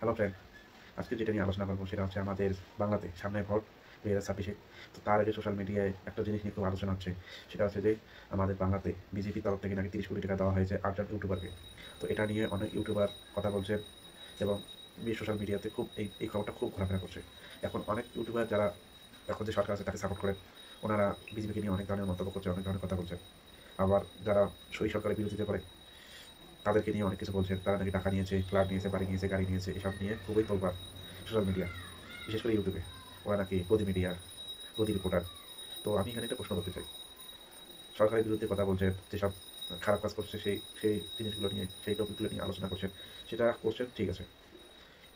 Hello friend, আজকে যেটা নিয়ে আলোচনা করবো সেটা হচ্ছে আমাদের বাংলাতে সামনে ভোট 2026। তো তার আগে সোশ্যাল মিডিয়ায় একটা জিনিস নিয়ে খুব আলোচনা হচ্ছে। সেটা হচ্ছে যে আমাদের বাংলাতে বিজেপি তরফ থেকে নাকি 30 কোটি টাকা দেওয়া হয়েছে 8জন ইউটিউবারকে। তো এটা নিয়ে অনেক ইউটিউবার কথা বলছে এবং সোশ্যাল মিডিয়াতে খুব এই খবরটা খুব ঘোরাফেরা করছে। এখন অনেক ইউটিউবার যারা এখন যে সরকার আছে তাকে সাপোর্ট করেন, ওনারা বিজেপিকে নিয়ে অনেক ধরনের মন্তব্য করছে, অনেক ধরনের কথা বলছেন। আবার যারা সই সরকারের বিরোধিতা করে তাদেরকে নিয়ে অনেক কিছু বলছেন, তারা নাকি টাকা নিয়েছে, ফ্ল্যাট নিয়েছে, বাড়ি নিয়েছে, গাড়ি নিয়েছে, এসব নিয়ে খুবই তোলপাড় সোশ্যাল মিডিয়া, বিশেষ করে ইউটিউবে। ওরা নাকি গদি মিডিয়া, গদি রিপোর্টার। তো আমি এখানে একটা প্রশ্ন করতে চাই, সরকারের বিরুদ্ধে কথা বলছেন, যেসব খারাপ কাজ করছে সেই সেই জিনিসগুলো নিয়ে, সেই টপিকগুলো নিয়ে আলোচনা করছেন, সেটা করছেন, ঠিক আছে।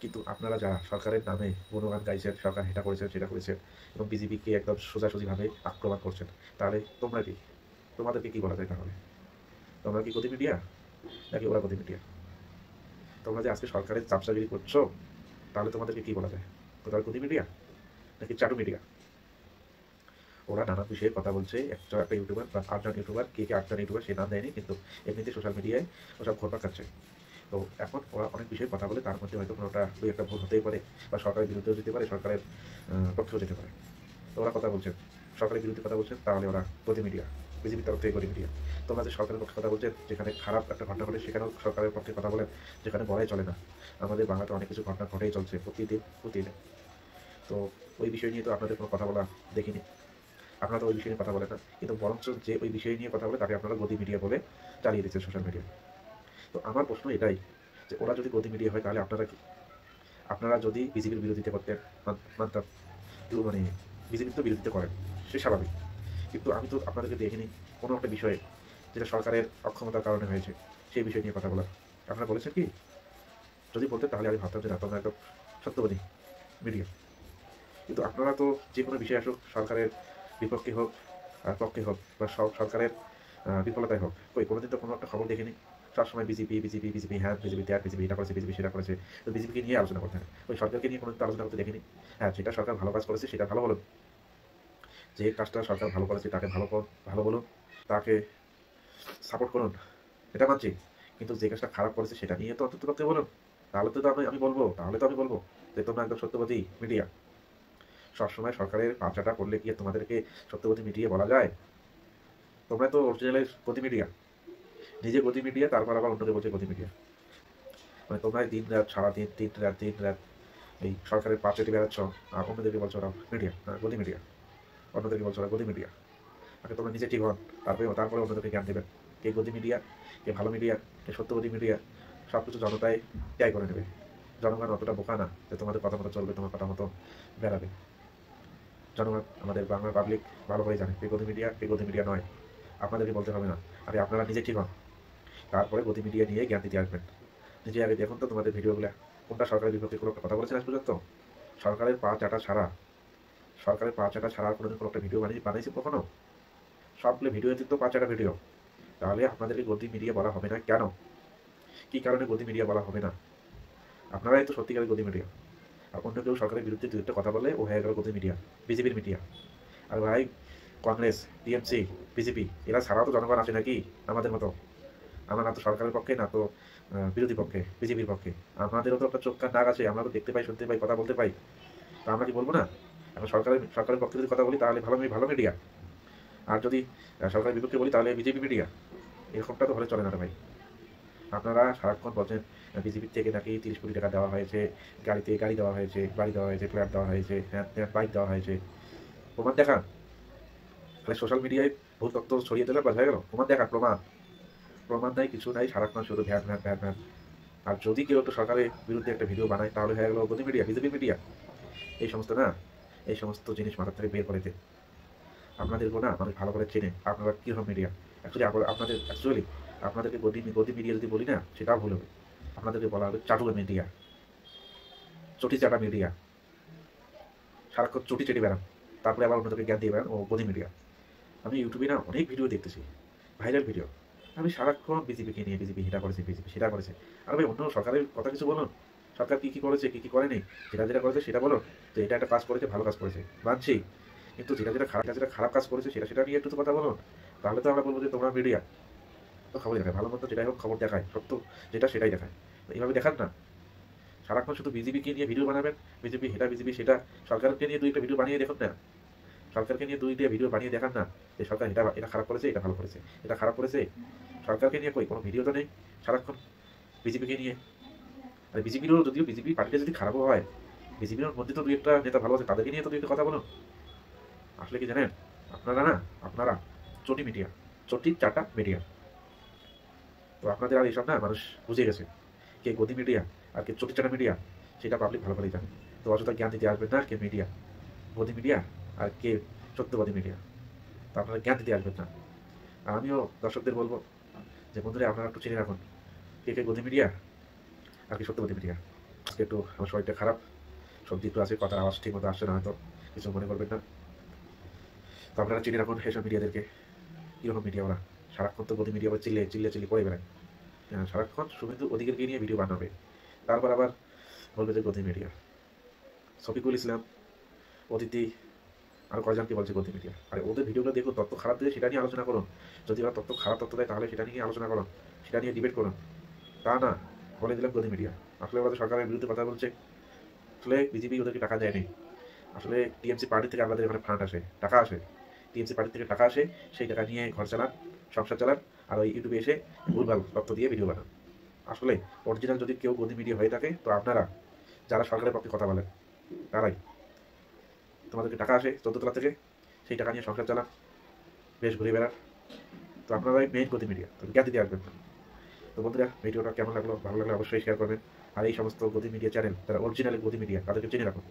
কিন্তু আপনারা যারা সরকারের নামে গুণগান গাইছেন, সরকার এটা করেছেন সেটা করেছেন এবং বিজেপিকে একদম সোজাসুজিভাবে আক্রমণ করছেন, তাহলে তোমরা কি, তোমাদেরকে কি বলা যায়? তাহলে তোমরা কি গদি মিডিয়া নাকি ওরা গদি মিডিয়া? তোমরা যে আজকে সরকারের চাপচাগিরি করছো, তাহলে তোমাদেরকে কি বলা যায়? তোমরা গদি মিডিয়া নাকি চাটু মিডিয়া? ওরা নানান বিষয়ে কথা বলছে, একটা ইউটিউবার বা 8জন ইউটিউবার, কে 8জন ইউটিউবার সে নাম দেয়নি, কিন্তু এমনিতে সোশ্যাল মিডিয়ায় ওসব ঘোরপাক খাচ্ছে। তো এখন ওরা অনেক বিষয়ে কথা বলে, তার মধ্যে হয়তো কোনোটা দুই একটা ভুল হতেই পারে, বা সরকারের বিরুদ্ধেও যেতে পারে, সরকারের পক্ষেও যেতে পারে। তো ওরা কথা বলছেন, সরকারের বিরুদ্ধে কথা বলছেন, তাহলে ওরা গদি মিডিয়া, বিজেপির তরফ থেকে গদি মিডিয়া। তোমরা যে সরকারের পক্ষে কথা বলছেন, যেখানে খারাপ একটা ঘটনা ঘটে সেখানেও সরকারের পক্ষে কথা বলেন, যেখানে বলাই চলে না। আমাদের বাংলাতে অনেক কিছু ঘটনা ঘটেই চলছে প্রতিদিন প্রতিদিন। তো ওই বিষয় নিয়ে তো আপনাদের কোনো কথা বলা দেখিনি, আপনারা তো ওই বিষয় নিয়ে কথা বলেন না, কিন্তু বরঞ্চ যে ওই বিষয় নিয়ে কথা বলে তাকে আপনারা গদি মিডিয়া বলে চালিয়ে দিচ্ছেন সোশ্যাল মিডিয়া। তো আমার প্রশ্ন এটাই, যে ওরা যদি গদি মিডিয়া হয় তাহলে আপনারা কি? আপনারা যদি বিজেপির বিরোধিতা করতেন, মানতাম, মানে বিজেপির তো বিরোধিতা করেন, সে স্বাভাবিক, কিন্তু আমি তো আপনাদেরকে দেখিনি কোনো একটা বিষয়ে যেটা সরকারের অক্ষমতার কারণে হয়েছে সেই বিষয় নিয়ে কথা বলার। আপনারা বলেছেন কি? যদি বলতেন তাহলে আমি ভাবতাম যে না, তোমরা একদম সত্যবাদী মিডিয়া। কিন্তু আপনারা তো যে কোনো বিষয় আসুক, সরকারের বিপক্ষে হোক আর পক্ষে হোক, বা সরকারের বিফলতায় হোক, কই কোনোদিন তো কোনো একটা খবর দেখিনি। সবসময় বিজেপি বিজেপি বিজেপি, হ্যাঁ বিজেপি ত্যাগ, বিজেপি এটা করেছে, বিজেপি সেটা করেছে। তো বিজেপিকে নিয়ে আলোচনা করতে হয়, ওই সরকারকে নিয়ে কোনোদিন তো আলোচনা করতে দেখিনি। হ্যাঁ, যেটা সরকার ভালো কাজ করেছে সেটা ভালো বলুন, যে কাজটা সরকার ভালো করেছে তাকে ভালো বলুন, তাকে সাপোর্ট করুন, এটা মানছি। কিন্তু যে কাজটা খারাপ করেছে সেটা নিয়ে তো অন্তত পক্ষে বলুন। তাহলে তো আমি বলবো, যে তোমরা একদম সত্যবাদী মিডিয়া। সবসময় সরকারের পাঁচাটা করলে কি আর তোমাদেরকে সত্যবাদী মিডিয়া বলা যায়? তোমরা তো অরিজিনালের গদি মিডিয়া, নিজে গদি মিডিয়া, তারপর আবার অন্যকে বলছে গদি মিডিয়া। মানে তোমরা দিন রাত, সারাদিন দিন রাত এই সরকারের পা চেটে বেড়াচ্ছ, আর অন্যদেরকে বলছো ওরা মিডিয়া, গদি মিডিয়া। অন্যদেরকে বলছো ওরা গদি মিডিয়া। আগে তোমরা নিজে ঠিক হন, তারপরে অন্যদেরকে জ্ঞান দেবেন কে গদি মিডিয়া, কে ভালো মিডিয়া, কে সত্যবাদী মিডিয়া। সব কিছু জনতাই ত্যাগ করে নেবে। জনগণ অতটা বোকা না যে তোমাদের কথা মতো চলবে, তোমার কথা মতো বেড়াবে। জনগণ, আমাদের বাংলার পাবলিক ভালো করে জানে কে গদি মিডিয়া, কে গদি মিডিয়া নয়। আপনাদেরকে বলতে হবে না। আরে আপনারা নিজে ঠিক হন, তারপরে গদি মিডিয়া নিয়ে জ্ঞান দিতে আসবেন। নিজে আগে দেখুন তো তোমাদের ভিডিওগুলো, কোনটা সরকারের বিপক্ষে কোনো একটা কথা বলেছেন আজ পর্যন্ত? সরকারের পা চাটা ছাড়া, সরকারের পা চাটা ছাড়া আর কোনোদিন কোনো একটা ভিডিও বানিয়েছি কখনো? সবগুলো ভিডিও কিন্তু পা চাটা ভিডিও। তাহলে আপনাদেরকে গদি মিডিয়া বলা হবে না কেন? কি কারণে গদি মিডিয়া বলা হবে না? আপনারাই তো সত্যিকারের গদি মিডিয়া। আর অন্য কেউ সরকারের বিরুদ্ধে দু একটা কথা বলে ও হয়ে গেল গদি মিডিয়া, বিজেপির মিডিয়া। আর ভাই, কংগ্রেস, টিএমসি, বিজেপি এরা ছাড়াও তো জনগণ আছে নাকি আমাদের মতো? আমরা না তো সরকারের পক্ষে, না তো বিরোধী পক্ষে, বিজেপির পক্ষে। আমাদেরও তো একটা চোখ কান নাক আছে, আমরা তো দেখতে পাই, শুনতে পাই, কথা বলতে পাই। তা আমরা কি বলবো না? এখন সরকারের পক্ষে যদি কথা বলি তাহলে ভালো মিডিয়া, আর যদি সরকারের বিপক্ষে বলি তাহলে বিজেপি মিডিয়া। এরকমটা তো হলে চলে না রে ভাই। আপনারা সারাক্ষণ বলছেন বিজেপির থেকে নাকি 30 কোটি টাকা দেওয়া হয়েছে, গাড়িতে গাড়ি দেওয়া হয়েছে, বাড়ি দেওয়া হয়েছে, ফ্ল্যাট দেওয়া হয়েছে, হ্যাঁ বাইক দেওয়া হয়েছে। প্রমাণ দেখান। তাহলে সোশ্যাল মিডিয়ায় ভুল তথ্য ছড়িয়ে দিলে বাস হয়ে গেল? প্রমাণ দেখান, প্রমাণ। প্রমাণ নাই, কিছু নাই, সারাক্ষণ শুধু ভ্যান ভ্যান ভ্যান ভ্যান। আর যদি কেউ একটু সরকারের বিরুদ্ধে একটা ভিডিও বানায় তাহলে হয়ে গেল গদি মিডিয়া, বিজেপি মিডিয়া। এই সমস্ত না, এই সমস্ত জিনিস মাথা থেকে বের করে দিন। আপনাদেরকেও না মানুষ ভালো করে চেনে, আপনারা কীরকম মিডিয়া। আপনাদেরকে গদি গদি মিডিয়া যদি বলি না, সেটাও ভুল হবে। আপনাদেরকে বলা হবে চাটুয়া মিডিয়া, চটি চাটা মিডিয়া। সারাক্ষণ চটি চেটে বেড়ান, তারপরে আবার অন্যদেরকে জ্ঞান দিয়ে বেড়ান ও গদি মিডিয়া। আমি ইউটিউবে না অনেক ভিডিও দেখতেছি, ভাইরাল ভিডিও। আমি সারাক্ষণ বিজেপিকে নিয়ে, বিজেপি এটা করেছে, বিজেপি সেটা করেছে। আর ভাই, অন্য সরকারের কথা কিছু বলুন। সরকার কী কী করেছে, কী কী করেনি, যেটা করেছে সেটা বলুন। তো এটা একটা কাজ করেছে, ভালো কাজ করেছে, মানছি। কিন্তু যেটা খারাপ কাজ করেছে সেটা নিয়ে একটু তো কথা বলুন। তাহলে তো আমরা বলবো যে তোমরা মিডিয়া। তো খবর দেখায়, ভালো মন্দ যেটাই হোক খবর দেখায়, সত্য যেটা সেটাই দেখায়। তো এইভাবে দেখান না। সারাক্ষণ শুধু বিজেপিকে নিয়ে ভিডিও বানাবেন, বিজেপি এটা বিজেপি সেটা। সরকারকে নিয়ে দুই একটা ভিডিও বানিয়ে দেখুন না, সরকারকে নিয়ে দুইটা ভিডিও বানিয়ে দেখান না যে সরকার এটা এটা খারাপ করেছে, এটা ভালো করেছে, এটা খারাপ করেছে। সরকারকে নিয়ে কই কোনো ভিডিও তো নেই, সারাক্ষণ বিজেপিকে নিয়ে। আর বিজেপিরও যদিও বিজেপি পার্টিটা যদি খারাপও হয়, বিজেপির মধ্যে তো দুই একটা নেতা ভালো আছে, তাদেরকে নিয়ে তো দুই একটা কথা বলুন। আসলে কি জানেন, আপনারা না, আপনারা চটি মিডিয়া, চটি চাটা মিডিয়া। তো আপনাদের আর এইসব না মানুষ বুঝে গেছে, কে গদি মিডিয়া আর কে চটি চাটা মিডিয়া, সেটা পাবলিক ভালো করেই জানে। তো অযথা জ্ঞান দিতে আসবেন না কে মিডিয়া, গদি মিডিয়া আর কে সত্যবাদী মিডিয়া। তো আপনারা জ্ঞান দিতে আসবেন না। আর আমিও দর্শকদের বলবো যে বন্ধুরা আপনারা একটু চিনে রাখুন কে কে গদি মিডিয়া আর কি সত্যবাদী মিডিয়া। আজকে একটু আমার শরীরটা খারাপ, সর্দি একটু আছে, কথার আওয়াজ ঠিক মতো আসছে না, হয়তো কিছু মনে করবেন না। তো আপনারা চিনে রাখুন এসব মিডিয়াদেরকে, কীরকম মিডিয়া ওরা। সারাক্ষণ তো গদি মিডিয়া চিল্লে চিল্লে চিল্লি করে বেড়ায়। সারাক্ষণ শুভেন্দু অধিকারকে নিয়ে ভিডিও বানাবে, তারপর আবার বলবে যে গদি মিডিয়া। শফিকুল ইসলাম, অদিতি, আর কয়জনকে বলছে গদি মিডিয়া। আর ওদের ভিডিওগুলো দেখুন, তথ্য খারাপ দিলে সেটা নিয়ে আলোচনা করুন। যদি ওরা তথ্য খারাপ তথ্য দেয় তাহলে সেটা নিয়ে আলোচনা করুন, সেটা নিয়ে ডিবেট করুন। তা না, বলে দিলাম গদি মিডিয়া। আসলে ওরা সরকারের বিরুদ্ধে কথা বলছে, আসলে বিজেপি ওদেরকে টাকা দেয়নি। আসলে টিএমসি পার্টি থেকে আমাদের এখানে ফান্ড আসে, টাকা আসে, টিএমসি পার্টি থেকে টাকা আসে, সেই টাকা নিয়ে ঘর চালান, সংসার চালান, আর ওই ইউটিউবে এসে ভুলভাল তথ্য দিয়ে ভিডিও বানান। আসলে অরিজিনাল যদি কেউ গদি মিডিয়া হয়ে থাকে, তো আপনারা যারা সরকারের পক্ষে কথা বলেন তারাই। তোমাদেরকে টাকা আসে 14 তলা থেকে, সেই টাকা নিয়ে সংসার চালান, বেশ ঘুরে বেড়ান। তো আপনারাই মেইন গদি মিডিয়া, তো জ্ঞান দিতে আসবেন না। তো বন্ধুরা, ভিডিওটা কেমন লাগলো, ভালো লাগলে অবশ্যই শেয়ার করবেন। আর এই সমস্ত গদি মিডিয়া চ্যানেল যারা অরিজিনাল গদি মিডিয়া, তাদেরকে চিনে রাখুন।